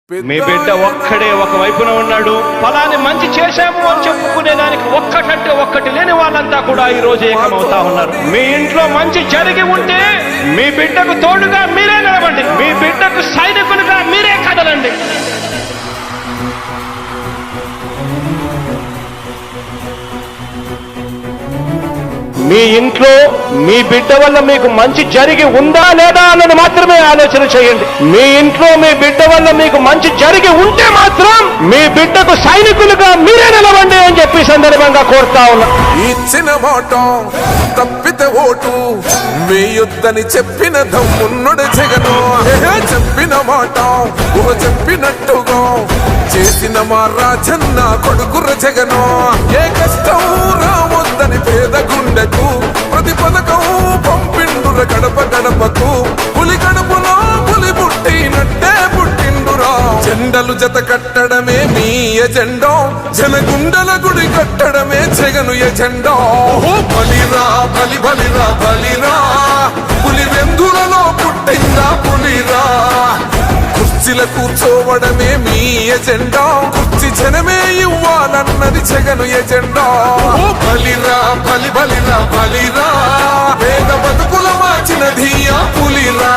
మీ బిడ్డ ఒక్కడే ఒక వైపున ఉన్నాడు. ఫలాన్ని మంచి చేశాము అని చెప్పుకునే దానికి ఒక్కటంటే ఒక్కటి లేని వాళ్ళంతా కూడా ఈ రోజు ఏకమవుతా ఉన్నారు. మీ ఇంట్లో మంచి జరిగి ఉంటే మీ బిడ్డకు తోడుగా మీరే నిలబండి, మీ బిడ్డకు సైనికులుగా మీరే కదలండి. మీ ఇంట్లో మీ బిడ్డ వల్ల మీకు మంచి జరిగి ఉందా లేదా అన్నది మాత్రమే ఆలోచన చేయండి. మీ ఇంట్లో మీ బిడ్డ వల్ల మీకు మంచి జరిగి ఉంటే మాత్రం మీ బిడ్డకు సైనికులుగా మీరే నిలవండి అని చెప్పి సందర్భంగా కోరుతా ఉన్నా. ఇచ్చిన మాట తప్పితే ఓటు వేయొద్దని చెప్పిన దమ్మున్నడు జగను. చెప్పిన మాట చెప్పినట్టుగా చేసిన మా రాజన్న కొడుకుర జగను. ఏ కష్టం రావద్దని పేద గుండెకు ప్రతి పథకం పంపిండుర గడప గడపకు. పులి గడపలో పులి పుట్టినట్టే పుట్టిండురా. జెండలు జత కట్టడమే మీ ఎజెండా, జనగుండల గుడి కట్టడమే జగను ఎజెండా. బలిరా బలి బలిరా బలిరా, పులి వెందులలో పుట్టిందా పులిరా. కుర్చీల కూర్చోవడమే మీ ఎజెండా, కుర్చీ జనమే ఇవ్వాలన్నది జగను ఎజెండా. బలిరా బలి బలిరా బలిరా, పేద బతుకుల మార్చినది ఆ పులిరా.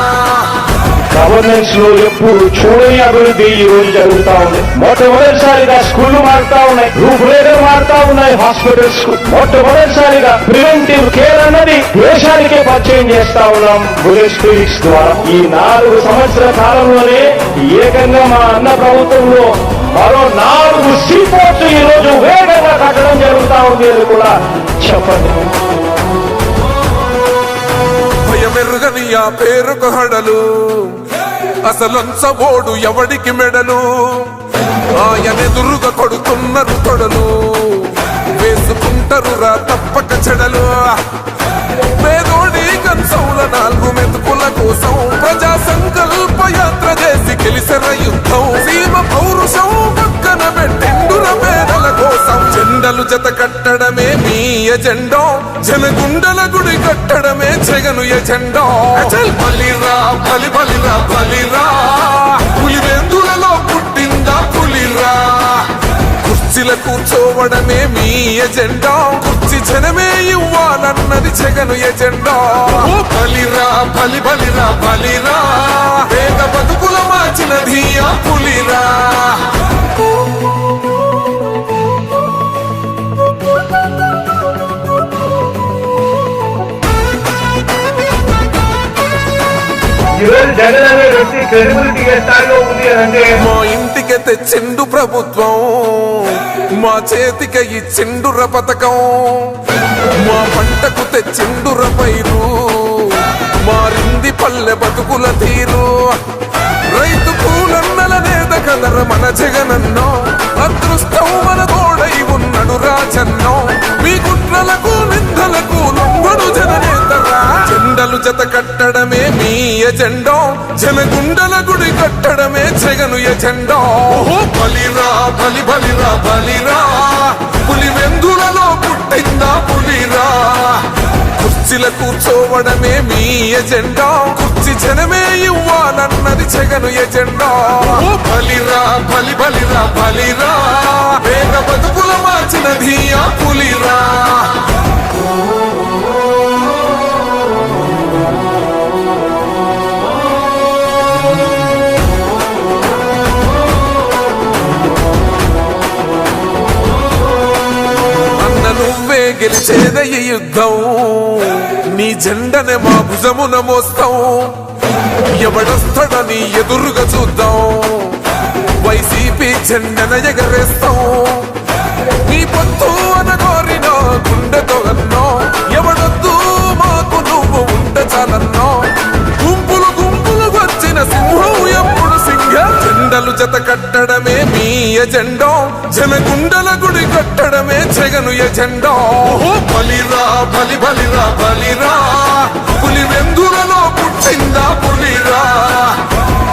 గవర్నెన్స్ లో ఎప్పుడు చూడని అభివృద్ధి ఈ రోజు జరుగుతా ఉంది. మొట్టమొదటిసారిగా స్కూళ్లు మారుతా ఉన్నాయి, రూపురేఖలు మారుతా ఉన్నాయి. హాస్పిటల్స్ మొట్టమొదటిసారిగా ప్రివెంటివ్ కేర్ అన్నది దేశానికే పరిచయం చేస్తా ఉన్నాం బుల్లెట్ క్లినిక్స్ ద్వారా. ఈ 4 సంవత్సరాల కాలంలోనే ఏకంగా మా అన్న ప్రభుత్వంలో మరో 4 సీపోర్ట్స్ ఈ రోజు వేగంగా కట్టడం జరుగుతా ఉంది అని కూడా చెప్పండి. భయమెరుగని ఆ పేరుకు హడలు, అసలంచబోడు ఎవడికి మెడలు. ఆయనెదురుగా కొడుతున్నారు తొడలు, వేసుకుంటారు రా తప్పక చెడలు. పేదోడి కంచంల 4 మెతుకుల కోసం ప్రజా సంకల్ప యాత్ర చేసి గెలిసెర యుద్ధం. సీమ పౌరుషం పక్కన పెట్టిండుర పేదల కోసం. జెండలు జత కట్టడమే మీ ఎజెండా, జనగుండల గుడి కట్టడమే జగను ఎజెండా. బలిరా బలి బలిరా బలిరా, పులి వెందులలో పుట్టిందా పులిరా. కుర్చీల కూర్చోవడమే మీ ఎజెండా, కుర్చీ జనమే ఇవ్వాలన్నది జగను ఎజెండా. బలిరా బలి బలిరా బలిరా, పేద బతుకుల మార్చినది ఆ పులిరా. జగన్ అనే వ్యక్తి క్రెడిబిలిటీ ఏ స్థాయిలో ఉంది అంటే మా ఇంటికి తెచ్చిండు ప్రభుత్వం, మా చేతికి ఇచ్చిండుర పథకం. మా పంటకు తెచ్చిండుర పైరు, మారింది పల్లె బతుకుల తీరు. రైతు కూలన్నల నేత కదర మన జగనన్నో, అదృష్టం మన తోడై ఉన్నడు రాజన్నో. మీ కుట్రలకు నిందలకు లొంగడు జననేతరా. జెండలు జత కట్టడమే మీ ఎజెండా, జనగుండల గుడి కట్టడమే జగను ఎజెండా. బలిరా బలి బలిరా బలిరా, పులి వెందులలో పుట్టిందా పులిరా. కుర్చీల కూర్చోవడమే మీ ఎజెండా, కుర్చీ జనమే ఇవ్వాలన్నది జగను ఎజెండా. బలిరా బలి బలిరా బలిరా, పేద బతుకుల మార్చినది ఆ పులిరా. నువ్వే గెలిచేద ఈ యుద్ధం, నీ జెండనే మా భుజమున మోస్తాం. ఎవడొస్తాడని ఎదురుగా చూద్దాం, వైసీపీ జెండన ఎగరేస్తాం. నీ పొత్తు అనగోరిన గుండెతో అన్నో, ఎవడొద్దు మాకు నువ్వు ఉండ చాలన్నో. గుంపులు గుంపులు వచ్చిన సింహం ఎప్పుడు సింహ. జెండలు జత కట్టడమే మీ ఎజెండా, జనగుండల గుడి కట్టడమే జగను ఎజెండా. బలిరా బలి బలిరా బలిరా, పులి వెందులలో పుట్టిందా పులిరా.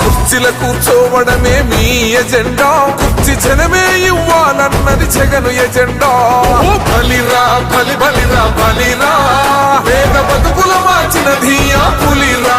కుర్చీల కూర్చోవడమే మీ ఎజెండా, కుర్చీ జనమే ఇవ్వాలన్నది జగను ఎజెండా. బలిరా బలి బలిరా బలిరా, పేద బతుకుల మార్చినది ఆ పులిరా.